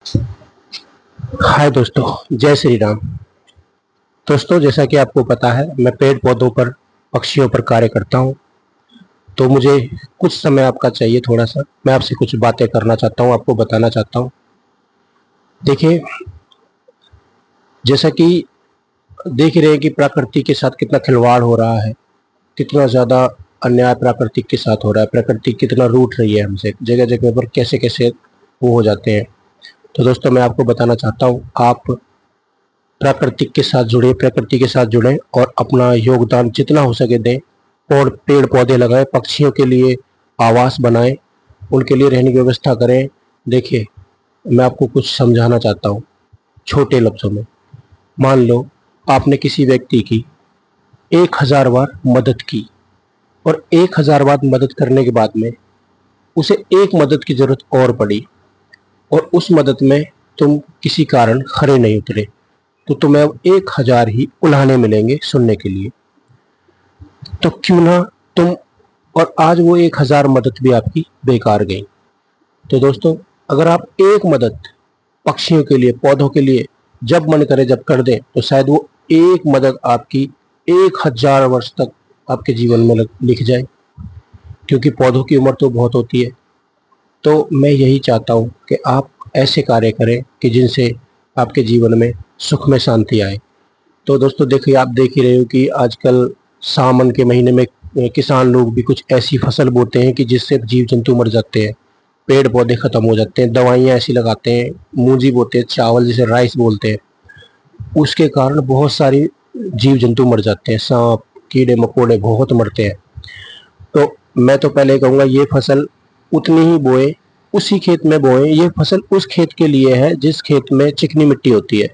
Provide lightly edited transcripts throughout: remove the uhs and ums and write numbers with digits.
हाय दोस्तों, जय श्री राम। दोस्तों, जैसा कि आपको पता है, मैं पेड़ पौधों पर, पक्षियों पर कार्य करता हूँ। तो मुझे कुछ समय आपका चाहिए थोड़ा सा। मैं आपसे कुछ बातें करना चाहता हूँ, आपको बताना चाहता हूँ। देखिए, जैसा कि देख रहे हैं कि प्रकृति के साथ कितना खिलवाड़ हो रहा है, कितना ज़्यादा अन्याय प्रकृति के साथ हो रहा है, प्रकृति कितना रूठ रही है हमसे, जगह जगह पर कैसे कैसे वो हो जाते हैं। तो दोस्तों, मैं आपको बताना चाहता हूँ, आप प्राकृतिक के साथ जुड़े, प्रकृति के साथ जुड़ें और अपना योगदान जितना हो सके दें। और पेड़ पौधे लगाएं, पक्षियों के लिए आवास बनाएं, उनके लिए रहने की व्यवस्था करें। देखिए, मैं आपको कुछ समझाना चाहता हूँ छोटे लफ्ज़ों में। मान लो आपने किसी व्यक्ति की 1000 बार मदद की और 1000 बार मदद करने के बाद में उसे एक मदद की ज़रूरत और पड़ी और उस मदद में तुम किसी कारण खरे नहीं उतरे, तो तुम्हें अब 1000 ही उल्हाने मिलेंगे सुनने के लिए। तो क्यों ना तुम, और आज वो 1000 मदद भी आपकी बेकार गई। तो दोस्तों, अगर आप एक मदद पक्षियों के लिए, पौधों के लिए जब मन करे जब कर दें, तो शायद वो एक मदद आपकी 1000 वर्ष तक आपके जीवन में लिख जाए, क्योंकि पौधों की उम्र तो बहुत होती है। तो मैं यही चाहता हूँ कि आप ऐसे कार्य करें कि जिनसे आपके जीवन में सुख में शांति आए। तो दोस्तों, देखिए, आप देख ही रहे हो कि आजकल सावन के महीने में किसान लोग भी कुछ ऐसी फसल बोते हैं कि जिससे जीव जंतु मर जाते हैं, पेड़ पौधे खत्म हो जाते हैं, दवाइयाँ ऐसी लगाते हैं, मूंजी बोते हैं, चावल जिसे राइस बोलते हैं, उसके कारण बहुत सारी जीव जंतु मर जाते हैं, सांप कीड़े मकोड़े बहुत मरते हैं। तो मैं तो पहले कहूँगा, ये फसल उतनी ही बोए, उसी खेत में बोए। ये फसल उस खेत के लिए है जिस खेत में चिकनी मिट्टी होती है,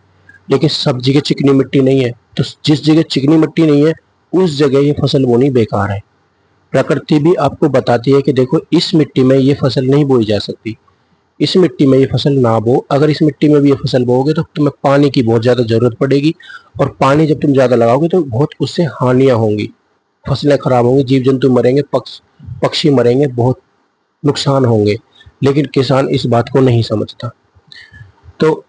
लेकिन सब जगह चिकनी मिट्टी नहीं है। तो जिस जगह चिकनी मिट्टी नहीं है, उस जगह ये फसल बोनी बेकार है। प्रकृति भी आपको बताती है कि देखो, इस मिट्टी में ये फसल नहीं बोई जा सकती, इस मिट्टी में ये फसल ना बो। अगर इस मिट्टी में भी ये फसल बोओगे तो तुम्हें पानी की बहुत ज़्यादा ज़रूरत पड़ेगी, और पानी जब तुम ज़्यादा लगाओगे तो बहुत उससे हानियाँ होंगी, फसलें खराब होंगी, जीव जंतु मरेंगे, पक्षी मरेंगे, बहुत नुकसान होंगे। लेकिन किसान इस बात को नहीं समझता। तो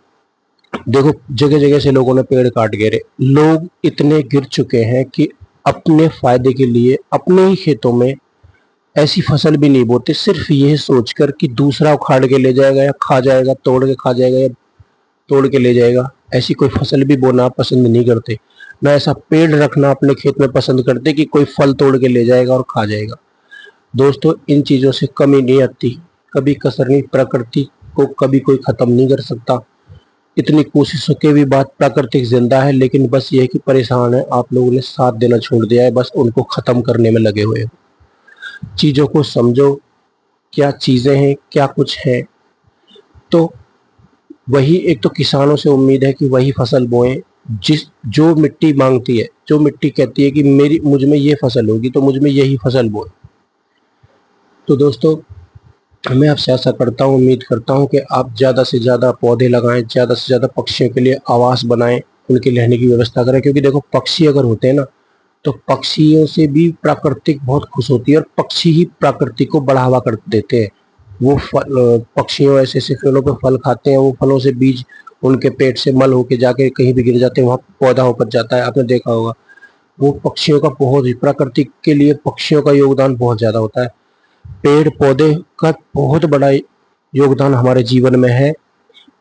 देखो, जगह जगह से लोगों ने पेड़ काट गिरे, लोग इतने गिर चुके हैं कि अपने फायदे के लिए अपने ही खेतों में ऐसी फसल भी नहीं बोते, सिर्फ ये सोचकर कि दूसरा उखाड़ के ले जाएगा या खा जाएगा, तोड़ के खा जाएगा या तोड़ के ले जाएगा। ऐसी कोई फसल भी बोना पसंद नहीं करते, ना ऐसा पेड़ रखना अपने खेत में पसंद करते कि कोई फल तोड़ के ले जाएगा और खा जाएगा। दोस्तों, इन चीज़ों से कमी नहीं आती, कभी कसर नहीं। प्रकृति को कभी कोई ख़त्म नहीं कर सकता। इतनी कोशिशों के भी बाद प्राकृतिक जिंदा है, लेकिन बस ये है कि परेशान है, आप लोगों ने साथ देना छोड़ दिया है, बस उनको ख़त्म करने में लगे हुए हो। चीज़ों को समझो, क्या चीज़ें हैं, क्या कुछ है। तो वही, एक तो किसानों से उम्मीद है कि वही फसल बोएं जिस जो मिट्टी मांगती है, जो मिट्टी कहती है कि मेरी मुझ में ये फसल होगी तो मुझ में यही फसल बोए। तो दोस्तों, मैं आपसे आशा करता हूँ, उम्मीद करता हूँ कि आप ज़्यादा से ज़्यादा पौधे लगाएं, ज़्यादा से ज़्यादा पक्षियों के लिए आवास बनाएं, उनके रहने की व्यवस्था करें। क्योंकि देखो, पक्षी अगर होते हैं ना, तो पक्षियों से भी प्राकृतिक बहुत खुश होती है, और पक्षी ही प्रकृति को बढ़ावा कर देते हैं। वो पक्षियों ऐसे ऐसे पेड़ों पर फल खाते हैं, वो फलों से बीज उनके पेट से मल होके जाके कहीं भी गिर जाते हैं, वहाँ पौधा होकर जाता है, आपने देखा होगा। वो पक्षियों का बहुत ही, प्रकृति के लिए पक्षियों का योगदान बहुत ज़्यादा होता है। पेड़ पौधे का बहुत बड़ा योगदान हमारे जीवन में है।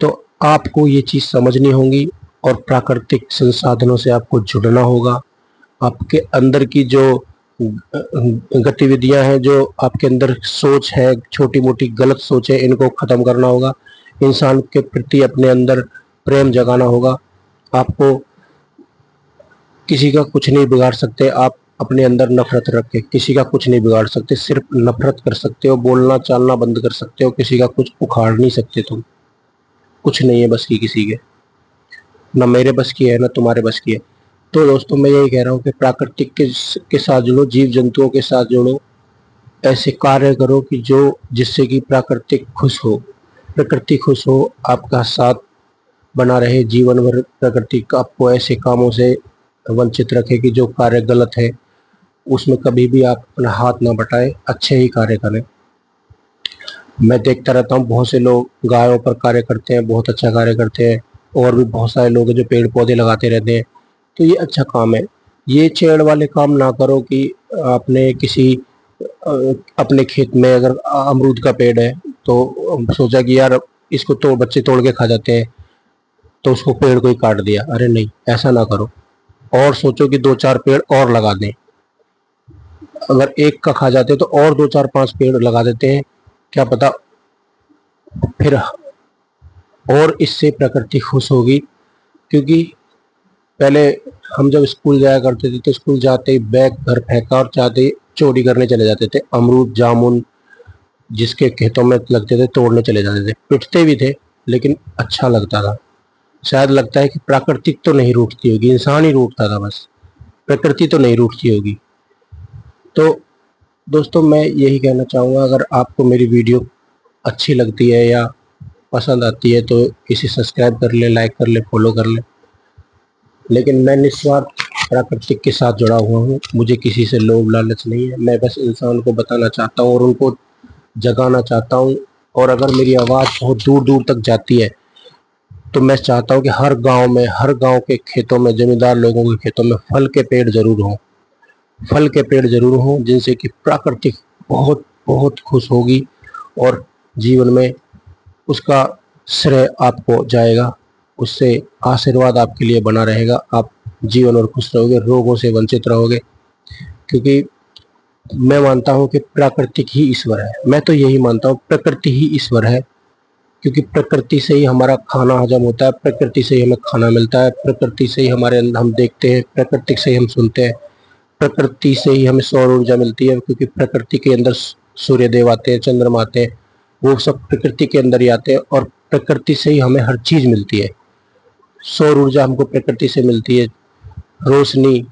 तो आपको ये चीज़ समझनी होगी, और प्राकृतिक संसाधनों से आपको जुड़ना होगा। आपके अंदर की जो गतिविधियां हैं, जो आपके अंदर सोच है, छोटी मोटी गलत सोच है, इनको ख़त्म करना होगा। इंसान के प्रति अपने अंदर प्रेम जगाना होगा। आपको किसी का कुछ नहीं बिगाड़ सकते, आप अपने अंदर नफरत रख के किसी का कुछ नहीं बिगाड़ सकते, सिर्फ नफरत कर सकते हो, बोलना चालना बंद कर सकते हो, किसी का कुछ उखाड़ नहीं सकते तुम। कुछ नहीं है बस की किसी के, ना मेरे बस की है ना तुम्हारे बस की है। तो दोस्तों, मैं यही कह रहा हूँ कि प्राकृतिक के साथ जुड़ो, जीव जंतुओं के साथ जुड़ो, ऐसे कार्य करो कि जो जिससे कि प्राकृतिक खुश हो, प्रकृति खुश हो, आपका साथ बना रहे जीवन भर। प्रकृति आपको ऐसे कामों से वंचित रखे कि जो कार्य गलत है उसमें कभी भी आप अपना हाथ ना बटाएं, अच्छे ही कार्य करें। मैं देखता रहता हूँ बहुत से लोग गायों पर कार्य करते हैं, बहुत अच्छा कार्य करते हैं, और भी बहुत सारे लोग हैं जो पेड़ पौधे लगाते रहते हैं। तो ये अच्छा काम है। ये छेड़ वाले काम ना करो कि आपने किसी अपने खेत में अगर अमरूद का पेड़ है तो सोचा कि यार इसको तो बच्चे तोड़ के खा जाते हैं, तो उसको पेड़ को ही काट दिया। अरे नहीं, ऐसा ना करो। और सोचो कि दो चार पेड़ और लगा दें। अगर एक का खा जाते हैं तो और दो चार पांच पेड़ लगा देते हैं, क्या पता फिर और इससे प्रकृति खुश होगी। क्योंकि पहले हम जब स्कूल जाया करते थे तो स्कूल जाते ही बैग घर फेंका और जाते ही चोरी करने चले जाते थे। अमरूद जामुन जिसके खेतों में लगते थे तोड़ने चले जाते थे, पिटते भी थे लेकिन अच्छा लगता था। शायद लगता है कि प्राकृतिक तो नहीं रूठती होगी, इंसान ही रूठता था बस, प्रकृति तो नहीं रूठती होगी। तो दोस्तों मैं यही कहना चाहूँगा, अगर आपको मेरी वीडियो अच्छी लगती है या पसंद आती है तो इसे सब्सक्राइब कर ले, लाइक कर ले, फॉलो कर ले। लेकिन मैं निस्वार्थ प्राकृतिक के साथ जुड़ा हुआ हूँ, मुझे किसी से लोभ लालच नहीं है। मैं बस इंसान को बताना चाहता हूँ और उनको जगाना चाहता हूँ। और अगर मेरी आवाज़ बहुत दूर दूर तक जाती है तो मैं चाहता हूँ कि हर गांव में, हर गांव के खेतों में, जमींदार लोगों के खेतों में फल के पेड़ जरूर हों, फल के पेड़ जरूर हों, जिनसे कि प्राकृतिक बहुत बहुत खुश होगी और जीवन में उसका श्रेय आपको जाएगा, उससे आशीर्वाद आपके लिए बना रहेगा। आप जीवन भर खुश रहोगे, रोगों से वंचित रहोगे। क्योंकि मैं मानता हूँ कि प्राकृतिक ही ईश्वर है। मैं तो यही मानता हूँ, प्रकृति ही ईश्वर है। क्योंकि प्रकृति से ही हमारा खाना हजम होता है, प्रकृति से ही हमें खाना मिलता है, प्रकृति से ही हमारे अंदर हम देखते हैं, प्रकृति से ही हम सुनते हैं, प्रकृति से ही हमें सौर ऊर्जा मिलती है। क्योंकि प्रकृति के अंदर सूर्य देव आते हैं, चंद्रमा आते हैं, वो सब प्रकृति के अंदर ही आते हैं और प्रकृति से ही हमें हर चीज मिलती है। सौर ऊर्जा हमको प्रकृति से मिलती है, रोशनी,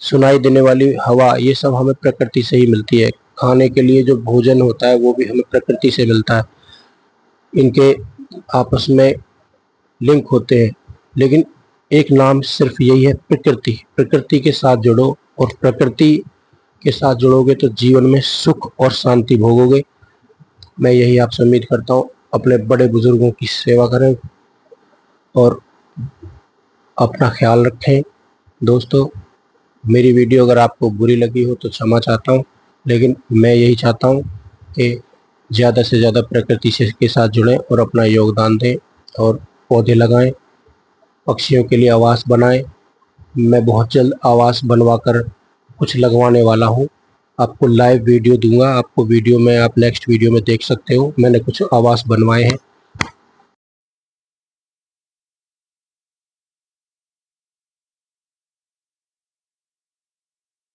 सुनाई देने वाली हवा, ये सब हमें प्रकृति से ही मिलती है। खाने के लिए जो भोजन होता है वो भी हमें प्रकृति से मिलता है। इनके आपस में लिंक होते हैं, लेकिन एक नाम सिर्फ यही है, प्रकृति। प्रकृति के साथ जुड़ो और प्रकृति के साथ जुड़ोगे तो जीवन में सुख और शांति भोगोगे। मैं यही आपसे उम्मीद करता हूँ। अपने बड़े बुजुर्गों की सेवा करें और अपना ख्याल रखें। दोस्तों मेरी वीडियो अगर आपको बुरी लगी हो तो क्षमा चाहता हूँ, लेकिन मैं यही चाहता हूँ कि ज़्यादा से ज़्यादा प्रकृति से के साथ जुड़ें और अपना योगदान दें और पौधे लगाएं, पक्षियों के लिए आवास बनाएं। मैं बहुत जल्द आवास बनवाकर कुछ लगवाने वाला हूँ, आपको लाइव वीडियो दूंगा। आपको वीडियो में आप नेक्स्ट वीडियो में देख सकते हो, मैंने कुछ आवास बनवाए हैं।